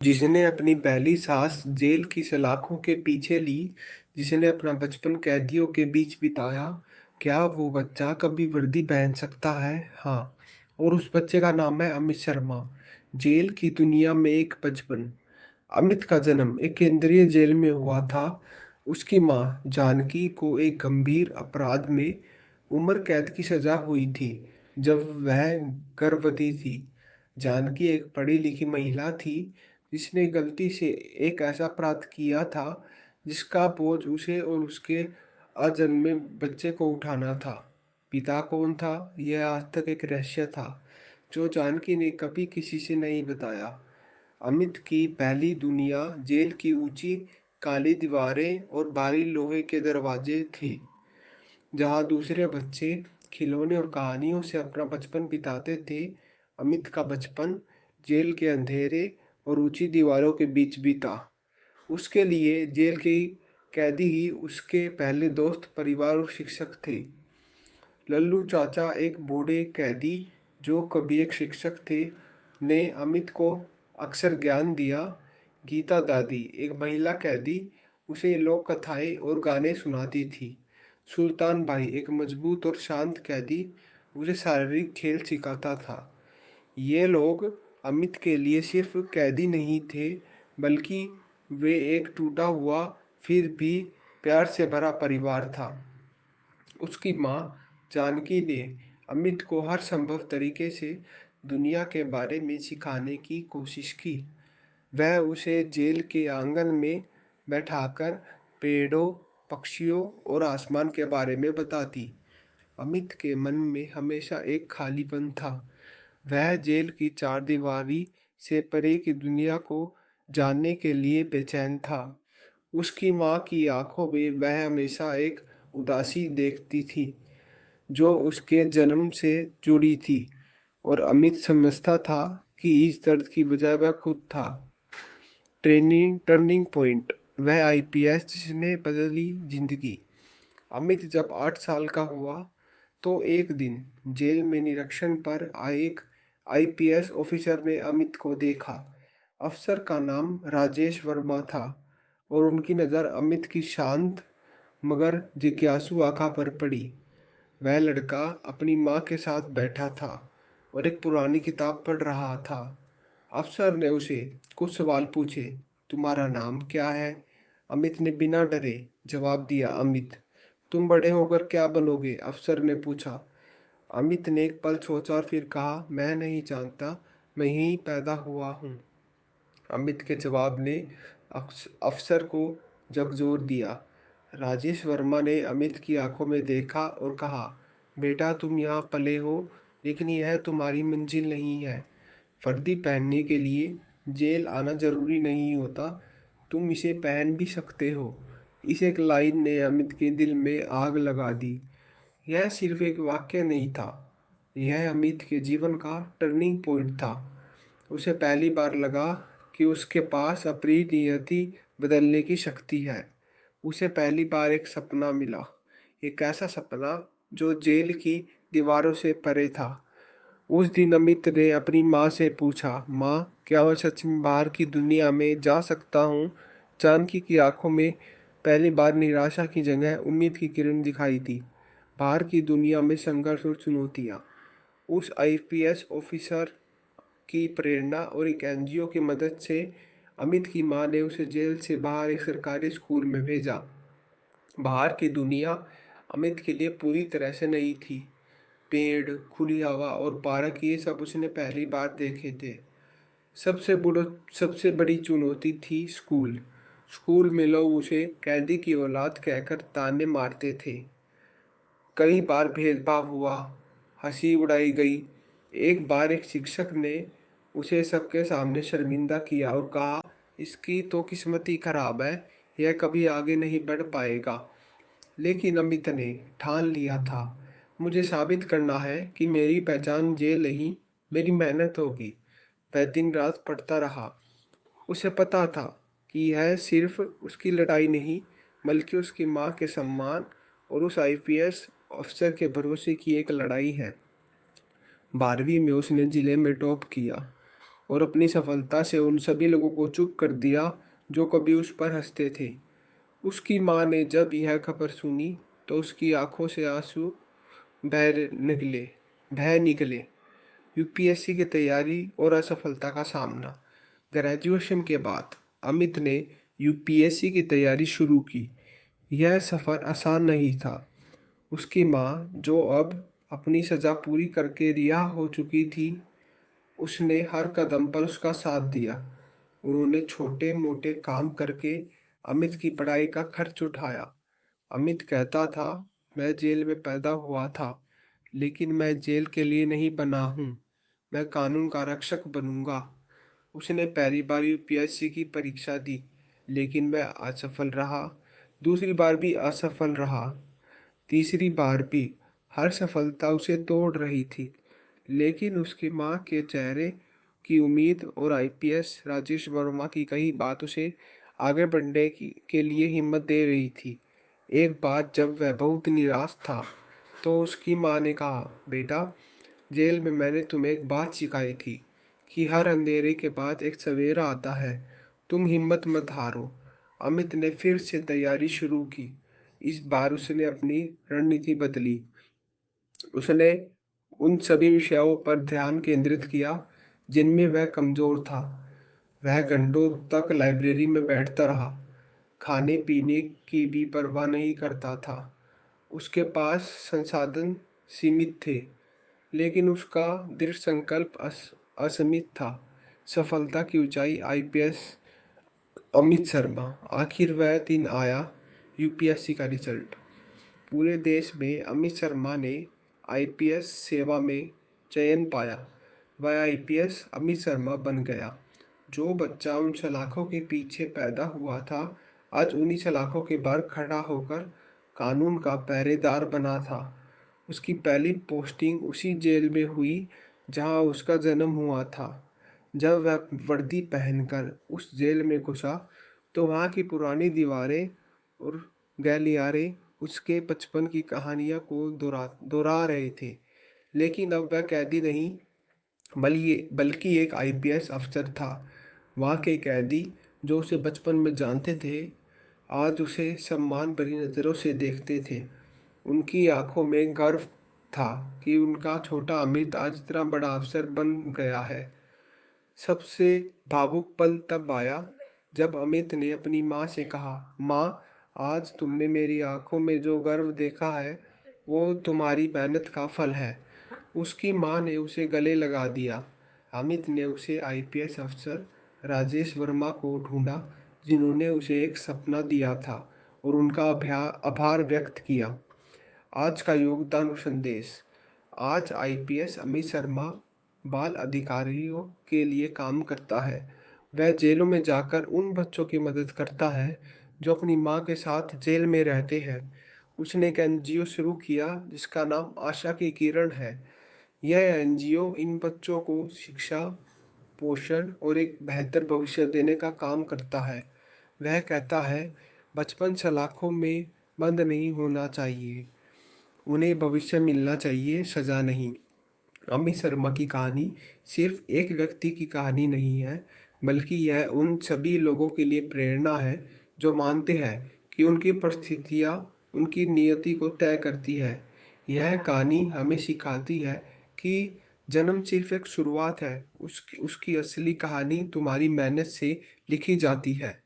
जिसने अपनी पहली सांस जेल की सलाखों के पीछे ली, जिसने अपना बचपन कैदियों के बीच बिताया, क्या वो बच्चा कभी वर्दी पहन सकता है? हाँ। और उस बच्चे का नाम है अमित शर्मा। जेल की दुनिया में एक बचपन। अमित का जन्म एक केंद्रीय जेल में हुआ था। उसकी मां जानकी को एक गंभीर अपराध में उम्र कैद की सजा हुई थी जब वह गर्भवती थी। जानकी एक पढ़ी लिखी महिला थी जिसने गलती से एक ऐसा अपराध किया था जिसका बोझ उसे और उसके अजन्मे बच्चे को उठाना था। पिता कौन था, यह आज तक एक रहस्य था जो जानकी ने कभी किसी से नहीं बताया। अमित की पहली दुनिया जेल की ऊंची काली दीवारें और भारी लोहे के दरवाजे थे, जहां दूसरे बच्चे खिलौने और कहानियों से अपना बचपन बिताते थे। अमित का बचपन जेल के अंधेरे और ऊंची दीवारों के बीच बीता। उसके लिए जेल के कैदी ही उसके पहले दोस्त, परिवार और शिक्षक थे। लल्लू चाचा, एक बूढ़े कैदी जो कभी एक शिक्षक थे, ने अमित को अक्सर ज्ञान दिया। गीता दादी, एक महिला कैदी, उसे लोक कथाएं और गाने सुनाती थी। सुल्तान भाई, एक मजबूत और शांत कैदी, उसे शारीरिक खेल सिखाता था। ये लोग अमित के लिए सिर्फ कैदी नहीं थे, बल्कि वे एक टूटा हुआ फिर भी प्यार से भरा परिवार था। उसकी माँ जानकी ने अमित को हर संभव तरीके से दुनिया के बारे में सिखाने की कोशिश की। वह उसे जेल के आंगन में बैठाकर पेड़ों, पक्षियों और आसमान के बारे में बताती। अमित के मन में हमेशा एक खालीपन था। वह जेल की चारदीवारी से परे की दुनिया को जानने के लिए बेचैन था। उसकी माँ की आंखों में वह हमेशा एक उदासी देखती थी जो उसके जन्म से जुड़ी थी, और अमित समझता था कि इस दर्द की वजह वह खुद था। टर्निंग पॉइंट, वह आईपीएस जिसने बदली जिंदगी। अमित जब 8 साल का हुआ तो एक दिन जेल में निरीक्षण पर आए एक आईपीएस ऑफिसर ने अमित को देखा। अफसर का नाम राजेश वर्मा था और उनकी नज़र अमित की शांत मगर जिज्ञासु आंखों पर पड़ी। वह लड़का अपनी माँ के साथ बैठा था और एक पुरानी किताब पढ़ रहा था। अफसर ने उसे कुछ सवाल पूछे। तुम्हारा नाम क्या है? अमित ने बिना डरे जवाब दिया, अमित। तुम बड़े होकर क्या बनोगे? अफसर ने पूछा। अमित ने एक पल सोचा और फिर कहा, मैं नहीं जानता, मैं यहीं पैदा हुआ हूँ। अमित के जवाब ने अफसर को झकझोर दिया। राजेश वर्मा ने अमित की आंखों में देखा और कहा, बेटा तुम यहाँ पले हो, लेकिन यह तुम्हारी मंजिल नहीं है। वर्दी पहनने के लिए जेल आना जरूरी नहीं होता, तुम इसे पहन भी सकते हो। इस एक लाइन ने अमित के दिल में आग लगा दी। यह सिर्फ एक वाक्य नहीं था, यह अमित के जीवन का टर्निंग पॉइंट था। उसे पहली बार लगा कि उसके पास अपनी नियति बदलने की शक्ति है। उसे पहली बार एक सपना मिला, एक ऐसा सपना जो जेल की दीवारों से परे था। उस दिन अमित ने अपनी माँ से पूछा, माँ क्या मैं सच में बाहर की दुनिया में जा सकता हूँ? जानकी की आंखों में पहली बार निराशा की जगह उम्मीद की किरण दिखाई दी। बाहर की दुनिया में संघर्ष और चुनौतियाँ। उस आईपीएस ऑफिसर की प्रेरणा और एक एनजीओ की मदद से अमित की मां ने उसे जेल से बाहर एक सरकारी स्कूल में भेजा। बाहर की दुनिया अमित के लिए पूरी तरह से नई थी। पेड़, खुली हवा और पार्क, ये सब उसने पहली बार देखे थे। सबसे बड़ी चुनौती थी स्कूल। स्कूल में लोग उसे कैदी की औलाद कहकर ताने मारते थे। कई बार भेदभाव हुआ, हंसी उड़ाई गई। एक बार एक शिक्षक ने उसे सबके सामने शर्मिंदा किया और कहा, इसकी तो किस्मत ही खराब है, यह कभी आगे नहीं बढ़ पाएगा। लेकिन अमित ने ठान लिया था, मुझे साबित करना है कि मेरी पहचान जेल नहीं, मेरी मेहनत होगी। वह दिन रात पढ़ता रहा। उसे पता था कि यह सिर्फ उसकी लड़ाई नहीं, बल्कि उसकी माँ के सम्मान और उस आईपीएस अफसर के भरोसे की एक लड़ाई है। 12वीं में उसने जिले में टॉप किया और अपनी सफलता से उन सभी लोगों को चुप कर दिया जो कभी उस पर हंसते थे। उसकी माँ ने जब यह खबर सुनी तो उसकी आंखों से आंसू बह निकले बह निकले। यूपीएससी की तैयारी और असफलता का सामना। ग्रेजुएशन के बाद अमित ने यूपीएससी की तैयारी शुरू की। यह सफ़र आसान नहीं था। उसकी माँ, जो अब अपनी सज़ा पूरी करके रिहा हो चुकी थी, उसने हर कदम पर उसका साथ दिया। उन्होंने छोटे मोटे काम करके अमित की पढ़ाई का खर्च उठाया। अमित कहता था, मैं जेल में पैदा हुआ था, लेकिन मैं जेल के लिए नहीं बना हूँ। मैं कानून का रक्षक बनूंगा। उसने पहली बार यूपीएससी की परीक्षा दी, लेकिन वह असफल रहा। दूसरी बार भी असफल रहा। तीसरी बार भी। हर सफलता उसे तोड़ रही थी, लेकिन उसकी माँ के चेहरे की उम्मीद और आईपीएस राजेश वर्मा की कही बात उसे आगे बढ़ने के लिए हिम्मत दे रही थी। एक बार जब वह बहुत निराश था तो उसकी माँ ने कहा, बेटा, जेल में मैंने तुम्हें एक बात सिखाई थी कि हर अंधेरे के बाद एक सवेरा आता है। तुम हिम्मत मत हारो। अमित ने फिर से तैयारी शुरू की। इस बार उसने अपनी रणनीति बदली। उसने उन सभी विषयों पर ध्यान केंद्रित किया जिनमें वह कमजोर था। वह घंटों तक लाइब्रेरी में बैठता रहा, खाने पीने की भी परवाह नहीं करता था। उसके पास संसाधन सीमित थे, लेकिन उसका दृढ़ संकल्प असीमित था। सफलता की ऊंचाई। आईपीएस अमित शर्मा। आखिर वह दिन आया, यूपीएससी का रिजल्ट। पूरे देश में अमित शर्मा ने आईपीएस सेवा में चयन पाया। वह आईपीएस अमित शर्मा बन गया। जो बच्चा उन सलाखों के पीछे पैदा हुआ था, आज उन्हीं सलाखों के बाहर खड़ा होकर कानून का पहरेदार बना था। उसकी पहली पोस्टिंग उसी जेल में हुई जहां उसका जन्म हुआ था। जब वह वर्दी पहनकर उस जेल में घुसा तो वहाँ की पुरानी दीवारें और गलियारे उसके बचपन की कहानियाँ को दोहरा रहे थे। लेकिन अब वह कैदी नहीं, बल्कि एक आईपीएस अफसर था। वहाँ के कैदी जो उसे बचपन में जानते थे, आज उसे सम्मान भरी नज़रों से देखते थे। उनकी आंखों में गर्व था कि उनका छोटा अमित आज इतना बड़ा अफसर बन गया है। सबसे भावुक पल तब आया जब अमित ने अपनी माँ से कहा, माँ, आज तुमने मेरी आंखों में जो गर्व देखा है वो तुम्हारी मेहनत का फल है। उसकी माँ ने उसे गले लगा दिया। अमित ने उसे आईपीएस अफसर राजेश वर्मा को ढूंढा, जिन्होंने उसे एक सपना दिया था और उनका आभार व्यक्त किया। आज का योगदान और संदेश। आज आईपीएस अमित शर्मा बाल अधिकारियों के लिए काम करता है। वह जेलों में जाकर उन बच्चों की मदद करता है जो अपनी माँ के साथ जेल में रहते हैं। उसने एक एनजीओ शुरू किया जिसका नाम आशा की किरण है। यह एनजीओ इन बच्चों को शिक्षा, पोषण और एक बेहतर भविष्य देने का काम करता है। वह कहता है, बचपन सलाखों में बंद नहीं होना चाहिए, उन्हें भविष्य मिलना चाहिए, सजा नहीं। अमित शर्मा की कहानी सिर्फ एक व्यक्ति की कहानी नहीं है, बल्कि यह उन सभी लोगों के लिए प्रेरणा है जो मानते हैं कि उनकी परिस्थितियाँ उनकी नियति को तय करती है। यह कहानी हमें सिखाती है कि जन्म सिर्फ एक शुरुआत है, उसकी असली कहानी तुम्हारी मेहनत से लिखी जाती है।